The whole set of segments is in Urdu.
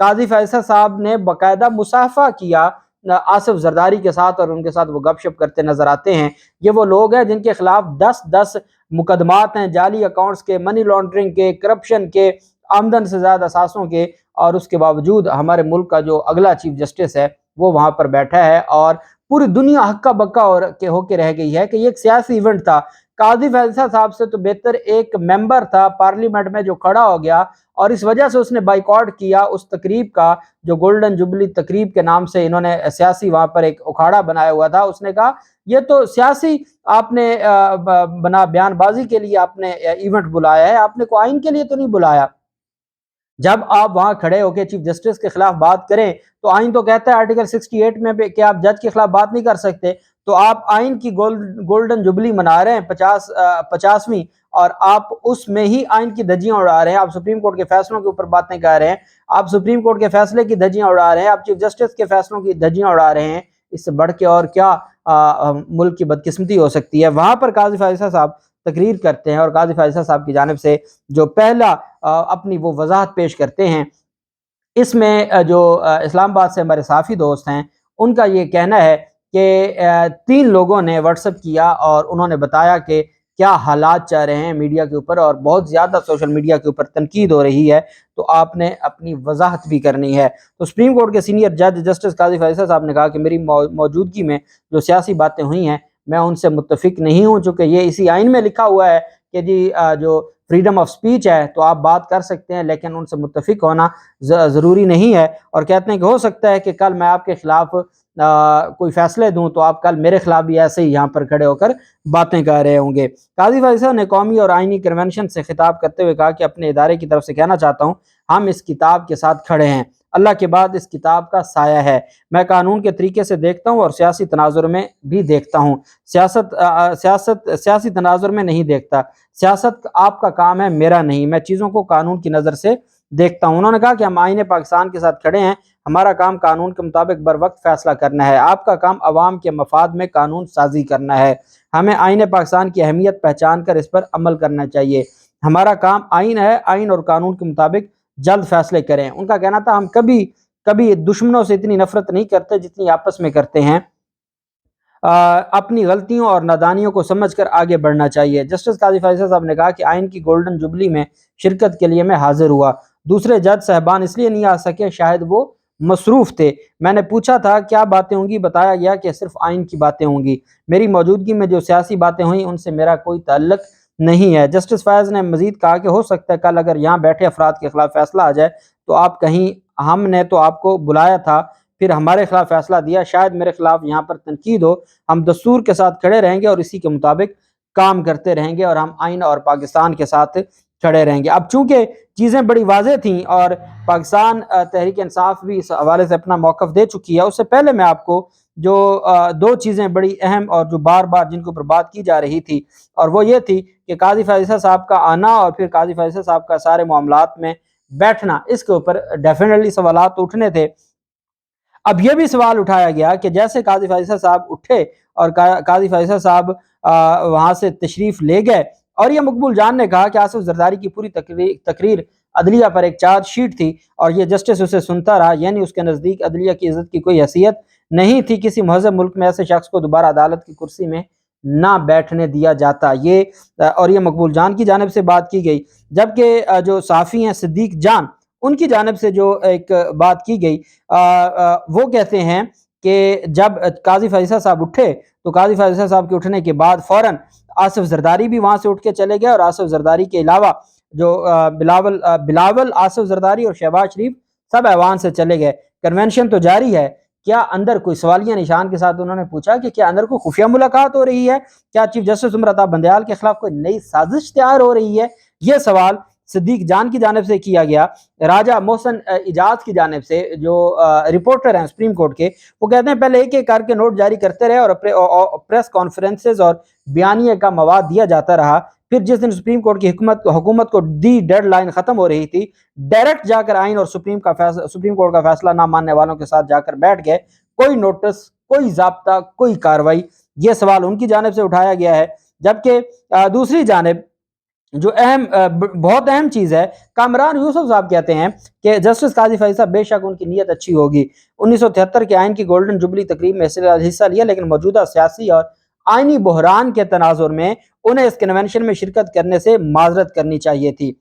قاضی فیصل صاحب نے باقاعدہ مصافحہ کیا آصف زرداری کے ساتھ، اور ان کے ساتھ وہ گپ شپ کرتے نظر آتے ہیں۔ یہ وہ لوگ ہیں جن کے خلاف 10 مقدمات ہیں، جعلی اکاؤنٹس کے، منی لانڈرنگ کے، کرپشن کے، آمدن سے زیادہ اثاثوں کے، اور اس کے باوجود ہمارے ملک کا جو اگلا چیف جسٹس ہے وہ وہاں پر بیٹھا ہے، اور پوری دنیا ہکا بکا ہو کے رہ گئی ہے کہ یہ ایک سیاسی ایونٹ تھا۔ قاضی فیصل صاحب سے تو بہتر ایک ممبر تھا پارلیمنٹ میں جو کھڑا ہو گیا، اور اس وجہ سے اس نے بائیکاٹ کیا اس تقریب کا، جو گولڈن جوبلی تقریب کے نام سے انہوں نے سیاسی وہاں پر ایک اکھاڑا بنایا ہوا تھا۔ اس نے کہا یہ تو سیاسی آپ نے بنا بیان بازی کے لیے آپ نے ایونٹ بلایا ہے، آپ نے کوئی آئین کے لیے تو نہیں بلایا۔ جب آپ وہاں کھڑے ہو کے چیف جسٹس کے خلاف بات کریں تو آئین تو کہتا ہے آرٹیکل 68 میں کہ آپ جج کے خلاف بات نہیں کر سکتے، تو آپ آئین کی گولڈن جوبلی منا رہے ہیں 50ویں، اور آپ اس میں ہی آئین کی دھجیاں اڑا رہے ہیں، آپ سپریم کورٹ کے فیصلوں کے اوپر باتیں کر رہے ہیں، آپ سپریم کورٹ کے فیصلے کی دھجیاں اڑا رہے ہیں، آپ چیف جسٹس کے فیصلوں کی دھجیاں اڑا رہے ہیں۔ اس سے بڑھ کے اور کیا ملک کی بدقسمتی ہو سکتی ہے۔ وہاں پر قاضی فیصل صاحب تقریر کرتے ہیں، اور قاضی فیصل صاحب کی جانب سے جو پہلا اپنی وہ وضاحت پیش کرتے ہیں، اس میں جو اسلام آباد سے ہمارے صحافی دوست ہیں ان کا یہ کہنا ہے کہ 3 لوگوں نے واٹس ایپ کیا اور انہوں نے بتایا کہ کیا حالات چاہ رہے ہیں میڈیا کے اوپر، اور بہت زیادہ سوشل میڈیا کے اوپر تنقید ہو رہی ہے، تو آپ نے اپنی وضاحت بھی کرنی ہے۔ تو سپریم کورٹ کے سینئر جج جسٹس قاضی فیصل صاحب نے کہا کہ میری موجودگی میں جو سیاسی باتیں ہوئی ہیں میں ان سے متفق نہیں ہوں، چونکہ یہ اسی آئین میں لکھا ہوا ہے کہ جی جو فریڈم آف سپیچ ہے تو آپ بات کر سکتے ہیں، لیکن ان سے متفق ہونا ضروری نہیں ہے، اور کہتے ہیں کہ ہو سکتا ہے کہ کل میں آپ کے خلاف کوئی فیصلے دوں تو آپ کل میرے خلاف بھی ایسے ہی یہاں پر کھڑے ہو کر باتیں کر رہے ہوں گے۔ قاضی فیصل نے قومی اور آئینی کنونشن سے خطاب کرتے ہوئے کہا کہ اپنے ادارے کی طرف سے کہنا چاہتا ہوں ہم اس کتاب کے ساتھ کھڑے ہیں، اللہ کے بعد اس کتاب کا سایہ ہے، میں قانون کے طریقے سے دیکھتا ہوں اور سیاسی تناظر میں بھی دیکھتا ہوں، سیاسی تناظر میں نہیں دیکھتا، سیاست آپ کا کام ہے میرا نہیں، میں چیزوں کو قانون کی نظر سے دیکھتا ہوں۔ انہوں نے کہا کہ ہم آئین پاکستان کے ساتھ کھڑے ہیں، ہمارا کام قانون کے مطابق بر وقت فیصلہ کرنا ہے، آپ کا کام عوام کے مفاد میں قانون سازی کرنا ہے، ہمیں آئین پاکستان کی اہمیت پہچان کر اس پر عمل کرنا چاہیے، ہمارا کام آئین ہے، آئین اور قانون کے مطابق جلد فیصلے کریں۔ ان کا کہنا تھا ہم کبھی دشمنوں سے اتنی نفرت نہیں کرتے جتنی آپس میں کرتے ہیں، اپنی غلطیوں اور نادانیوں کو سمجھ کر آگے بڑھنا چاہیے۔ جسٹس قاضی فیصل صاحب نے کہا کہ آئین کی گولڈن جوبلی میں شرکت کے لیے میں حاضر ہوا، دوسرے جج صاحبان اس لیے نہیں آ سکے، شاید وہ مصروف تھے، میں نے پوچھا تھا کیا باتیں ہوں گی، بتایا گیا کہ صرف آئین کی باتیں ہوں گی، میری موجودگی میں جو سیاسی باتیں ہوئیں ان سے میرا کوئی تعلق نہیں ہے۔ جسٹس فیض نے مزید کہا کہ ہو سکتا ہے کل اگر یہاں بیٹھے افراد کے خلاف فیصلہ آ جائے تو آپ کہیں ہم نے تو آپ کو بلایا تھا پھر ہمارے خلاف فیصلہ دیا، شاید میرے خلاف یہاں پر تنقید ہو، ہم دستور کے ساتھ کھڑے رہیں گے اور اسی کے مطابق کام کرتے رہیں گے، اور ہم آئین اور پاکستان کے ساتھ کھڑے رہیں گے۔ اب چونکہ چیزیں بڑی واضح تھیں اور پاکستان تحریک انصاف بھی اس حوالے سے اپنا موقف دے چکی ہے، اس سے پہلے میں آپ کو جو 2 چیزیں بڑی اہم اور جو بار بار جن کے اوپر بات کی جا رہی تھی، اور وہ یہ تھی کہ قاضی فیصل صاحب کا آنا اور پھر قاضی فیصل صاحب کا سارے معاملات میں بیٹھنا، اس کے اوپر ڈیفینیٹلی سوالات اٹھنے تھے۔ اب یہ بھی سوال اٹھایا گیا کہ جیسے قاضی فیصل صاحب اٹھے اور قاضی فیصل صاحب وہاں سے تشریف لے گئے، اور یہ مقبول جان نے کہا کہ آصف زرداری کی پوری تقریر عدلیہ پر ایک چارج شیٹ تھی اور یہ جسٹس اسے سنتا رہا، یعنی اس کے نزدیک عدلیہ کی عزت کی کوئی حیثیت نہیں تھی، کسی مہذب ملک میں ایسے شخص کو دوبارہ عدالت کی کرسی میں نہ بیٹھنے دیا جاتا، اور یہ مقبول جان کی جانب سے بات کی گئی۔ جبکہ جو صحافی ہیں صدیق جان، ان کی جانب سے جو ایک بات کی گئی، وہ کہتے ہیں کہ جب قاضی فیصل صاحب اٹھے تو قاضی فیصل صاحب کے اٹھنے کے بعد فوراً آصف زرداری بھی وہاں سے اٹھ کے چلے گئے، اور آصف زرداری کے علاوہ جو بلاول آصف زرداری اور شہباز شریف سب ایوان سے چلے گئے۔ کنونشن تو جاری ہے، کیا اندر کوئی سوالیہ نشان کے ساتھ انہوں نے پوچھا کہ کیا اندر کوئی خفیہ ملاقات ہو رہی ہے، کیا چیف جسٹس عمر عطا بندیال کے خلاف کوئی نئی سازش تیار ہو رہی ہے؟ یہ سوال صدیق جان کی جانب سے کیا گیا۔ راجہ محسن اجاز کی جانب سے جو رپورٹر ہیں سپریم کورٹ کے، وہ کہتے ہیں پہلے ایک ایک کر کے نوٹ جاری کرتے رہے اور پریس کانفرنسز اور بیانیے کا مواد دیا جاتا رہا، پھر جس دن سپریم کورٹ کی حکومت کو دی ڈیڈ لائن ختم ہو رہی تھی، ڈائریکٹ جا کر آئین اور سپریم کورٹ کا فیصلہ نہ ماننے والوں کے ساتھ جا کر بیٹھ گئے، کوئی نوٹس، کوئی ضابطہ، کوئی کارروائی۔ یہ سوال ان کی جانب سے اٹھایا گیا ہے۔ جبکہ دوسری جانب جو بہت اہم چیز ہے، کامران یوسف صاحب کہتے ہیں کہ جسٹس قاضی فیض صاحب بے شک ان کی نیت اچھی ہوگی، 1973 کے آئین کی گولڈن جبلی تقریب میں حصہ لیا، لیکن موجودہ سیاسی اور آئینی بحران کے تناظر میں انہیں اس کنونشن میں شرکت کرنے سے معذرت کرنی چاہیے تھی۔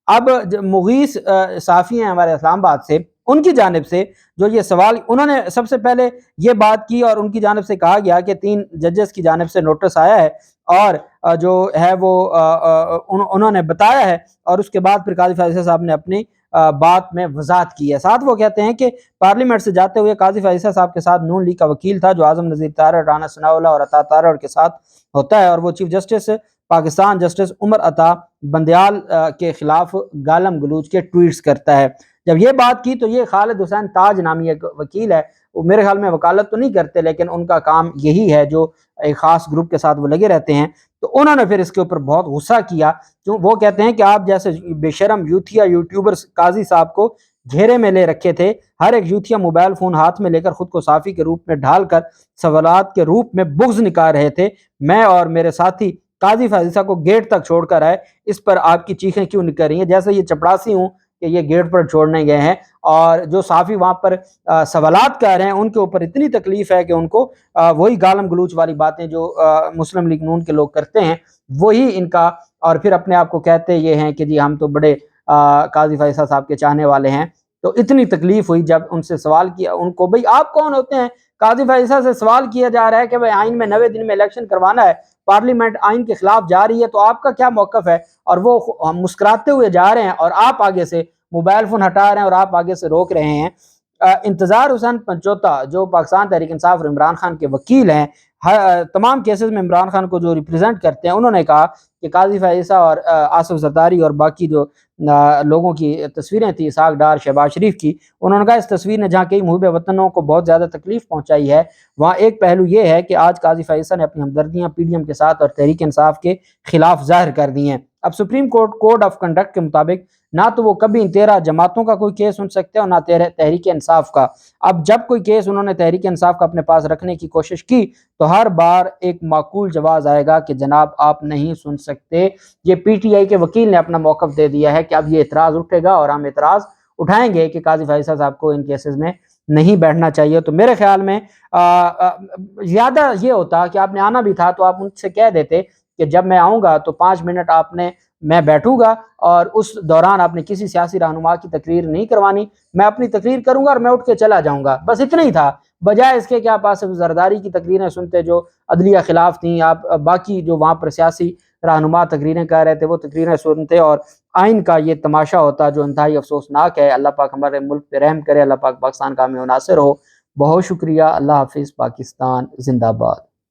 اب مغیث صافی ہیں ہمارے اسلام آباد سے، ان کی جانب سے جو یہ سوال، انہوں نے سب سے پہلے یہ بات کی اور ان کی جانب سے کہا گیا کہ 3 ججز کی جانب سے نوٹس آیا ہے اور جو ہے وہ انہوں نے بتایا ہے، اور اس کے بعد پھر قاضی فیصل صاحب نے اپنی بات میں وضاحت کی ہے۔ ساتھ وہ کہتے ہیں کہ پارلیمنٹ سے جاتے ہوئے قاضی فیصل صاحب کے ساتھ نون لیگ کا وکیل تھا جو اعظم نذیر تارڑ، رانا ثناء اللہ اور عطا تارڑ کے ساتھ ہوتا ہے، اور وہ chief justice Pakistan justice Umar Ata Bandial کے خلاف گالم گلوچ کے ٹویٹس کرتا ہے۔ جب یہ بات کی تو یہ خالد حسین تاج نامی ایک وکیل ہے، وہ میرے خیال میں وکالت تو نہیں کرتے لیکن ان کا کام یہی ہے، جو ایک خاص گروپ کے ساتھ وہ لگے رہتے ہیں، تو انہوں نے پھر اس کے اوپر بہت غصہ کیا۔ وہ کہتے ہیں کہ آپ جیسے بے شرم یوتھیا یوٹیوبر قاضی صاحب کو گھیرے میں لے رکھے تھے، ہر ایک یوتھیا موبائل فون ہاتھ میں لے کر خود کو صافی کے روپ میں ڈھال کر سوالات کے روپ میں بغض نکال رہے تھے، میں اور میرے ساتھی قاضی فیصل کو گیٹ تک چھوڑ کر آئے، اس پر آپ کی چیخیں کیوں نکل رہی ہیں؟ جیسے یہ چپڑاسی ہوں کہ یہ گیٹ پر چھوڑنے گئے ہیں، اور جو صحافی وہاں پر سوالات کر رہے ہیں ان کے اوپر اتنی تکلیف ہے کہ ان کو وہی گالم گلوچ والی باتیں جو مسلم لیگ نون کے لوگ کرتے ہیں وہی ان کا، اور پھر اپنے آپ کو کہتے یہ ہیں کہ جی ہم تو بڑے قاضی فیصل صاحب کے چاہنے والے ہیں۔ تو اتنی تکلیف ہوئی جب ان سے سوال کیا ان کو، بھئی آپ کون ہوتے ہیں؟ قاضی فیصل سے سوال کیا جا رہا ہے کہ بھئی آئین میں 90 دن میں الیکشن کروانا ہے، پارلیمنٹ آئین کے خلاف جا رہی ہے، تو آپ کا کیا موقف ہے؟ اور وہ مسکراتے ہوئے جا رہے ہیں اور آپ آگے سے موبائل فون ہٹا رہے ہیں اور آپ آگے سے روک رہے ہیں۔ انتظار حسین پنچوتا جو پاکستان تحریک انصاف اور عمران خان کے وکیل ہیں، تمام کیسز میں عمران خان کو جو ریپرزینٹ کرتے ہیں، انہوں نے کہا کہ قاضی فیصل اور آصف زرداری اور باقی جو لوگوں کی تصویریں تھیں، اسحاق ڈار، شہباز شریف کی، انہوں نے کہا اس تصویر نے جہاں کئی محب وطنوں کو بہت زیادہ تکلیف پہنچائی ہے، وہاں ایک پہلو یہ ہے کہ آج قاضی فیصل نے اپنی ہمدردیاں پی ڈی ایم کے ساتھ اور تحریک انصاف کے خلاف ظاہر کر دی ہیں۔ اب supreme court code of conduct کے مطابق نہ تو وہ کبھی ان 13 جماعتوں کا کوئی کیس سن سکتے اور نہ تحریک انصاف کا۔ اب جب کوئی کیس انہوں نے تحریک انصاف کا اپنے پاس رکھنے کی کوشش کی تو ہر بار ایک معقول جواز آئے گا کہ جناب آپ نہیں سن سکتے۔ یہ پی ٹی آئی کے وکیل نے اپنا موقف دے دیا ہے کہ اب یہ اعتراض اٹھے گا اور ہم اعتراض اٹھائیں گے کہ قاضی فیصل صاحب کو ان کیسز میں نہیں بیٹھنا چاہیے۔ تو میرے خیال میں زیادہ یہ ہوتا کہ آپ نے آنا بھی تھا تو آپ ان سے کہہ دیتے کہ جب میں آؤں گا تو 5 منٹ میں بیٹھوں گا اور اس دوران آپ نے کسی سیاسی رہنما کی تقریر نہیں کروانی، میں اپنی تقریر کروں گا اور میں اٹھ کے چلا جاؤں گا، بس اتنا ہی تھا، بجائے اس کے کہ آپ آصف زرداری کی تقریریں سنتے جو عدلیہ خلاف تھیں، آپ باقی جو وہاں پر سیاسی رہنما تقریریں کر رہے تھے وہ تقریریں سنتے اور آئین کا یہ تماشا ہوتا جو انتہائی افسوسناک ہے۔ اللہ پاک ہمارے ملک پہ رحم کرے، اللہ پاک پاکستان کا ہمیں ناصر ہو۔ بہت شکریہ، اللہ حافظ، پاکستان زندہ باد۔